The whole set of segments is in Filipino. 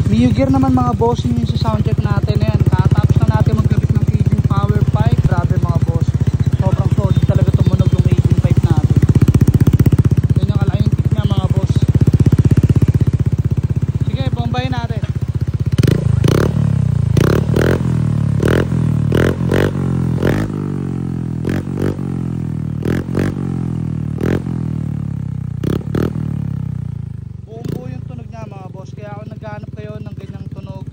Mio gear naman mga boss, yung sa sound check natin yan. Katapos na natin magkabit ng Kevin power pipe. Grabe mga boss, sobrang solid talaga tumunog yung Kevin pipe natin. Yan yung kalaking tip niya mga boss. Sige, bombayin natin. Kaya ako naghahanap kayo ng ganyang tunog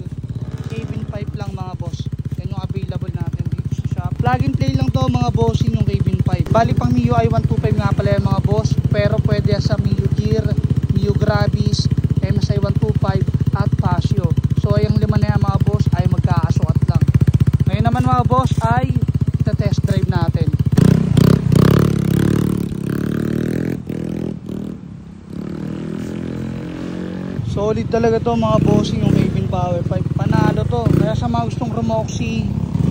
Kevin pipe lang mga boss. Yan yung available natin dito sa shop. Plug and play lang to mga bossing yung Kevin pipe. Bali pang Mio i125 nga pala yan mga boss. Pero pwede sa Mio Gear, Mio Gravis, MSI 125 at Casio. So yung lima na yan mga boss ay magkakasukat lang. Ngayon naman mga boss ay test drive natin. Solid talaga to mga bossing yung Kevin power pipe. Panalo to. Kaya sa mga gustong Rumoxy,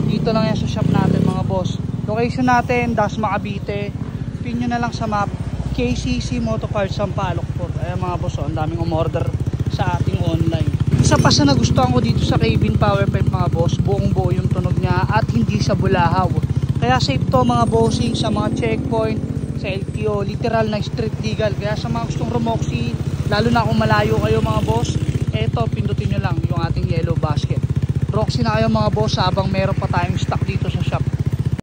dito lang yan sa shop natin mga boss. Location natin, Dasma Cavite. Pin nyo na lang sa map, KCC Motocards Sampaloc po. Ayan mga boss, ang daming umorder sa ating online. Isa pa sa nagustuhan ko dito sa Kevin power pipe mga boss, buong buo yung tunog niya at hindi sa bulahaw. Kaya safe to mga bossing sa mga checkpoint, sa LTO, literal na street legal. Kaya sa mga gustong Rumoxy, lalo na kung malayo kayo mga boss, eto pindutin nyo lang yung ating yellow basket. Roxy na kayo mga boss habang meron pa tayong stock dito